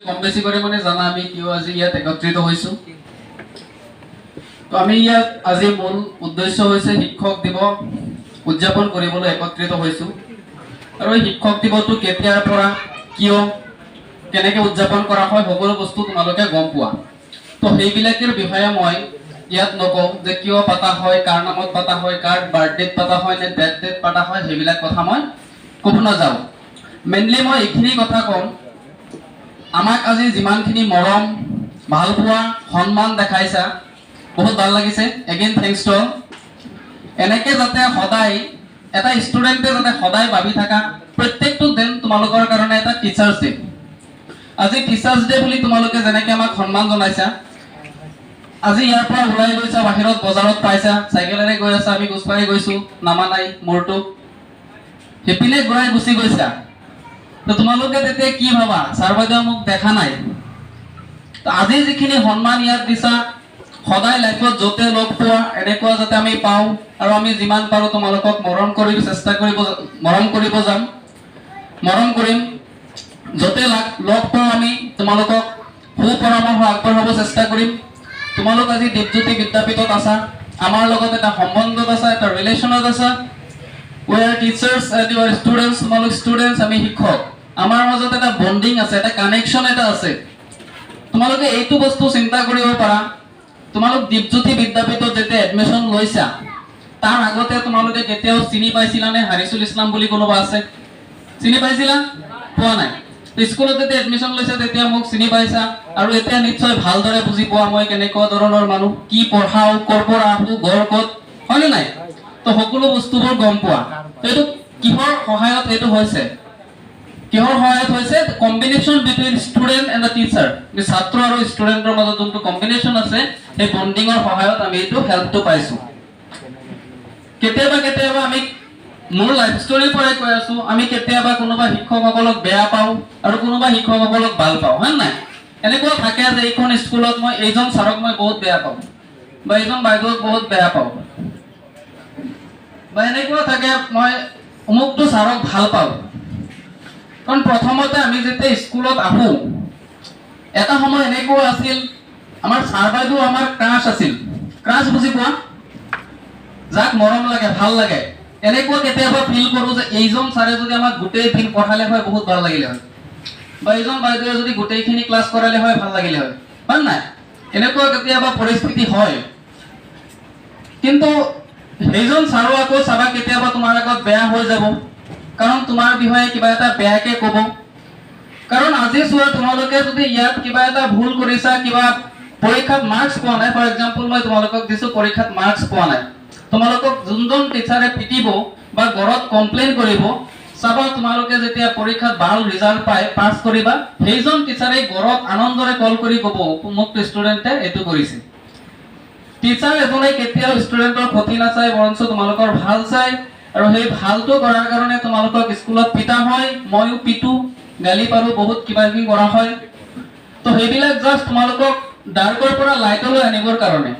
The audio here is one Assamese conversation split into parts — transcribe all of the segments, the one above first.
কম বেছি কৰি মানে জানা আমি কিয় আজি ইয়াত একত্ৰিত হৈছো। তো আমি ইয়াত আজি মূল উদ্দেশ্য হৈছে শিক্ষক দিৱস উদযাপন কৰিবলৈ একত্ৰিত হৈছো। আৰু এই শিক্ষক দিৱসটো কেতিয়াৰ পৰা কিয় কেনেকৈ উদযাপন কৰা হয় সকলো বস্তু তোমালোকে গম পোৱা। তো সেইবিলাকৰ বিষয়ে মই ইয়াত নকওঁ যে কিয় পাতা হয়, কাৰ নামত পাতা হয়, কাৰ বাৰ্থডেত পাতা হয় নে ডেট পাতা হয়, সেইবিলাক কথা মই ক'ব নাযাওঁ। মেইনলি মই এইখিনি কথা ক'ম, আমাক আজি যিমানখিনি মৰম ভালপোৱা সন্মান দেখাইছা বহুত ভাল লাগিছে। Again thanks to all. এনেকৈ যাতে সদায় এটা ষ্টুডেণ্টে যাতে সদায় ভাবি থাকা প্ৰত্যেকটো দিন তোমালোকৰ কাৰণে এটা টিচাৰ্ছ ডে। আজি টিচাৰ্ছ ডে বুলি তোমালোকে যেনেকৈ আমাক সন্মান জনাইছা, আজি ইয়াৰ পৰা ওলাই গৈছা বাহিৰত বজাৰত পাইছা, চাইকেলেৰে গৈ আছা, আমি খোজকাঢ়ি গৈছো, নামা নাই মোৰটো, সেইপিনে ঘূৰাই গুচি গৈছা। তো তোমালোকে তেতিয়া কি ভাবা, ছাৰ বাইদেউ মোক দেখা নাই। তো আজি যিখিনি সন্মান ইয়াত দিছা, সদায় লাইফত য'তে লগ পোৱা এনেকুৱা যাতে আমি পাওঁ, আৰু আমি যিমান পাৰোঁ তোমালোকক মৰম কৰিব চেষ্টা কৰিব, মৰম কৰিব যাম, মৰম কৰিম। য'তে লগ পাওঁ আমি তোমালোকক সুপৰামৰ্শ আগবঢ়াব চেষ্টা কৰিম। তোমালোক আজি দীপজ্যোতি বিদ্যাপীঠত আছা, আমাৰ লগত এটা সম্বন্ধত আছা, এটা ৰিলেশ্যনত আছা। We are teachers and you are students, তোমালোক students, আমি শিক্ষক। আমাৰ মাজত এটা বন্ডিং আছে, এটা কানেকশ্যন এটা আছে। তোমালোকে এইটো বস্তু চিন্তা কৰিব পাৰা, তোমালোক দীপজ্যোতি বিদ্যাপীঠত যেতিয়া এডমিশ্যন লৈছা তাৰ আগতে তোমালোকে কেতিয়াও চিনি পাইছিলা নে হাৰিছুল ইছলাম বুলি কোনোবা আছে? চিনি পাইছিলা? পোৱা নাই। স্কুলত যেতিয়া এডমিশ্যন লৈছা তেতিয়া মোক চিনি পাইছা, আৰু এতিয়া নিশ্চয় ভালদৰে বুজি পোৱা মই কেনেকুৱা ধৰণৰ মানুহ, কি পঢ়াও, ক'ৰ পৰা আহোঁ, ঘৰ ক'ত, হয়নে নাই? তো সকলো বস্তুবোৰ গম পোৱা। এইটো কিহৰ সহায়ত এইটো হৈছে? কিহৰ সহায়ত হৈছে? Combination between student and the teacher. ছাত্ৰ আৰু ষ্টুডেণ্টৰ মাজত যোনটো কম্বিনেশ্যন আছে সেই বণ্ডিঙৰ সহায়ত আমি এইটো হেল্পটো পাইছোঁ। কেতিয়াবা আমি মোৰ লাইফ ষ্টৰীৰ পৰাই কৈ আছো, আমি কেতিয়াবা কোনোবা শিক্ষকসকলক বেয়া পাওঁ আৰু কোনোবা শিক্ষকসকলক ভাল পাওঁ, হয় নাই? এনেকুৱা থাকে যে এইখন স্কুলত মই এইজন ছাৰক মই বহুত বেয়া পাওঁ, বা এইজন বাইদেউক বহুত বেয়া পাওঁ, বা এনেকুৱা থাকে মই অমুকটো ছাৰক ভাল পাওঁ। কাৰণ প্ৰথমতে আমি যেতিয়া স্কুলত আহোঁ এটা সময় এনেকুৱা আছিল, আমাৰ ছাৰ বাইদেউ আমাৰ ক্ৰাছ আছিল। ক্ৰাছ বুজি পোৱা? যাক মৰম লাগে, ভাল লাগে। এনেকুৱা কেতিয়াবা ফিল কৰোঁ যে এইজন ছাৰে যদি আমাক গোটেই দিন পঢ়ালে হয় বহুত ভাল লাগিলে হয়, বা এইজন বাইদেৱে যদি গোটেইখিনি ক্লাছ কৰালে হয় ভাল লাগিলে হয়, হয় নাই? এনেকুৱা কেতিয়াবা পৰিস্থিতি হয়। কিন্তু সেইজন ছাৰো আকৌ চাবা কেতিয়াবা তোমাৰ আগত বেয়া হৈ যাব, কাৰণ তোমাৰ বিষয়ে কিবা এটা বেয়াকে ক'ব। কাৰণ আজি চোৱা, তোমালোকে যদি ইয়াত কিবা এটা ভুল কৰিছা, কিবা পৰীক্ষাত মাৰ্কছ পোৱা নাই, ফৰ এক্সাম্পল মই তোমালোকক দিছো পৰীক্ষাত মাৰ্কছ পোৱা নাই, তোমালোকক যোনজন টিচাৰে পিটিব বা ঘৰত কমপ্লেইন কৰিব, চাবা তোমালোকে যেতিয়া পৰীক্ষাত ভাল ৰিজাল্ট পাই পাছ কৰিবা, সেইজন টিচাৰে ঘৰত আনন্দৰে কল কৰি ক'ব মোক ষ্টুডেণ্টে এইটো কৰিছে। টিচাৰ এজনে কেতিয়াও ষ্টুডেণ্টৰ ক্ষতি নাচায়, বৰঞ্চ তোমালোকৰ ভাল চাই, আৰু সেই ভালটো কৰাৰ কাৰণে তোমালোকক স্কুলত পিটা হয়, ময়ো পিটো, গালি পাৰো, বহুত কিবা কিবি কৰা হয়। তো সেইবিলাক জাষ্ট তোমালোকক ডাৰ্কৰ পৰা লাইটলৈ আনিবৰ কাৰণে।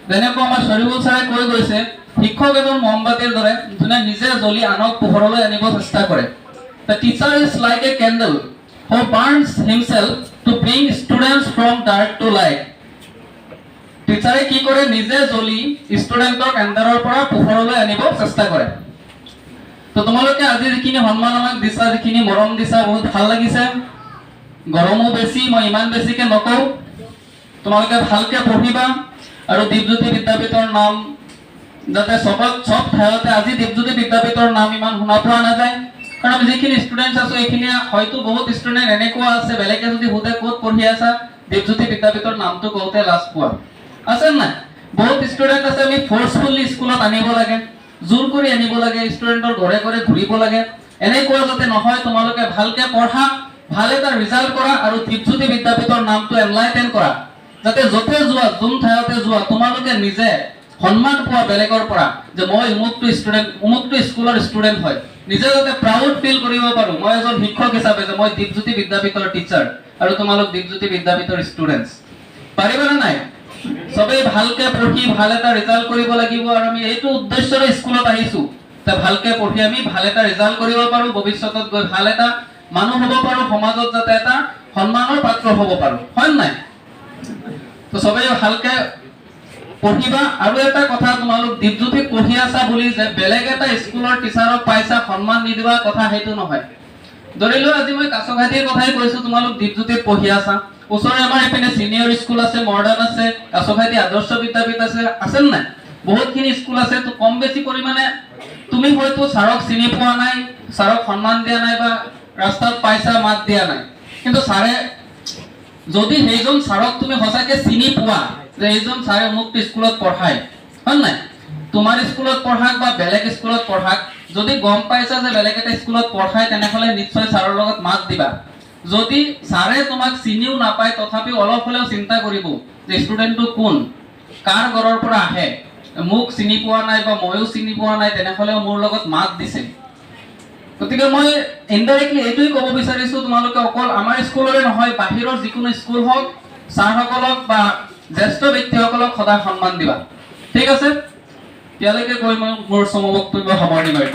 যেনেকৈ আমাৰ শৰীফুল ছাৰে কৈ গৈছে, শিক্ষক এজন মমবাতিৰ দৰে যোনে নিজে জ্বলি আনক পোহৰলৈ আনিব চেষ্টা কৰে। The teacher is like a candle who burns himself to bring students from dark to light. টিচাৰে কি কৰে? নিজে জ্বলি ষ্টুডেণ্টক এন্ধাৰৰ পৰা পোহৰলৈ আনিব চেষ্টা কৰে। তো তোমালোকে আজি যিখিনি সন্মান আমাক দিছা, যিখিনি মৰম দিছা, বহুত ভাল লাগিছে। গৰমো বেছি, মই ইমান বেছিকে নকওঁ। তোমালোকে ভালকে পঢ়িবা, আৰু দীপজ্যোতি বিদ্যাপীঠৰ নাম যাতে চব ঠাইতে, আজি দীপজ্যোতি বিদ্যাপীঠৰ নাম ইমান শুনা পোৱা নাযায়, কাৰণ আমি যিখিনি ষ্টুডেণ্টছ আছো এইখিনি হয়তো বহুত ষ্টুডেণ্ট এনেকুৱা আছে, বেলেগে যদি সোধে ক'ত পঢ়ি আছা, দীপজ্যোতি বিদ্যাপীঠৰ নামটো কওঁতে লাজ পোৱা আছে নাই? বহুত ষ্টুডেণ্ট আছে, আমি ফ'ৰ্চফুলি স্কুলত আনিব লাগে, জোৰ কৰি আনিব লাগে, ষ্টুডেণ্টৰ ঘৰে ঘৰে ঘূৰিব লাগে। এনেকুৱা যাতে নহয়, তোমালোকে ভালকে পঢ়া, ভাল এটা ৰিজাল্ট কৰা, আৰু দীপজ্যোতি বিদ্যাপীঠৰ নামটো এনলাইটেন কৰা, যাতে য'তে যোৱা, যোন ঠাইতে যোৱা, তোমালোকে নিজে সন্মান পোৱা বেলেগৰ পৰা, যে মই অমুকটো ষ্টুডেণ্ট, অমুকটো স্কুলৰ ষ্টুডেণ্ট হয়। নিজে যাতে প্ৰাউড ফিল কৰিব পাৰোঁ মই এজন শিক্ষক হিচাপে, যে মই দীপজ্যোতি বিদ্যাপীঠৰ টিচাৰ আৰু তোমালোক দীপজ্যোতি বিদ্যাপীঠৰ ষ্টুডেণ্টছ। পাৰিবানে নাই? সবেই ভালকে পঢ়ি ভাল এটা ৰিজাল্ট কৰিব লাগিব, আৰু আমি এইটো উদ্দেশ্যৰে স্কুলত আহিছোঁ যে ভালকে পঢ়ি আমি ভাল এটা ৰিজাল্ট কৰিব পাৰোঁ, ভৱিষ্যতত গৈ ভাল এটা মানুহ হ'ব পাৰোঁ, সমাজত যাতে এটা সন্মানৰ পাত্ৰ হ'ব পাৰো, হয় নাই? তো সবেই ভালকে পঢ়িবা। আৰু এটা কথা, তোমালোক দীপজ্যোতিত পঢ়ি আছা বুলি যে বেলেগ এটা স্কুলৰ টিচাৰক পাইছা সন্মান নিদিবা, কথা সেইটো নহয়। ধৰি লোৱা আজি মই কাছঘাটীৰ কথাই কৈছো, তোমালোক দীপজ্যোতিত পঢ়ি আছা, ওচৰে আমাৰ এইপিনে চিনিয়ৰ স্কুল আছে, মডাৰ্ণ আছে, কাছঘাটী আদৰ্শ বিদ্যাপীঠ আছে নাই? বহুতখিনি স্কুল আছে। তো কম বেছি পৰিমাণে তুমি হয়তো ছাৰক চিনি পোৱা নাই, ছাৰক সন্মান দিয়া নাই, বা ৰাস্তাত পাইছা মাত দিয়া নাই, কিন্তু ছাৰে যদি সেইজন ছাৰক তুমি সঁচাকে চিনি পোৱা যে এইজন ছাৰে অমুকটো স্কুলত পঢ়ায়, হয় নাই? তোমাৰ স্কুলত পঢ়াক বা বেলেগ স্কুলত পঢ়াক, যদি গম পাইছা যে বেলেগ এটা স্কুলত পঢ়ায়, তেনেহ'লে নিশ্চয় ছাৰৰ লগত মাত দিবা। যদি ছাৰে তোমাক চিনিও নাপায়, তথাপিও অলপ হ'লেও চিন্তা কৰিব যে ষ্টুডেণ্টটো কোন, কাৰ ঘৰৰ পৰা আহে, মোক চিনি পোৱা নাই বা ময়ো চিনি পোৱা নাই, তেনেহ'লেও মোৰ লগত মাত দিছে। গতিকে মই ইনডাইৰেক্টলি এইটোৱে ক'ব বিচাৰিছো, তোমালোকে অকল আমাৰ স্কুলৰে নহয়, বাহিৰৰ যিকোনো স্কুল হওক, ছাৰসকলক বা জ্যেষ্ঠ ব্যক্তিসকলক সদায় সন্মান দিবা। ঠিক আছে, এতিয়ালৈকে কৈ মই মোৰ সমবক্তব্য সামৰণি মাৰিম।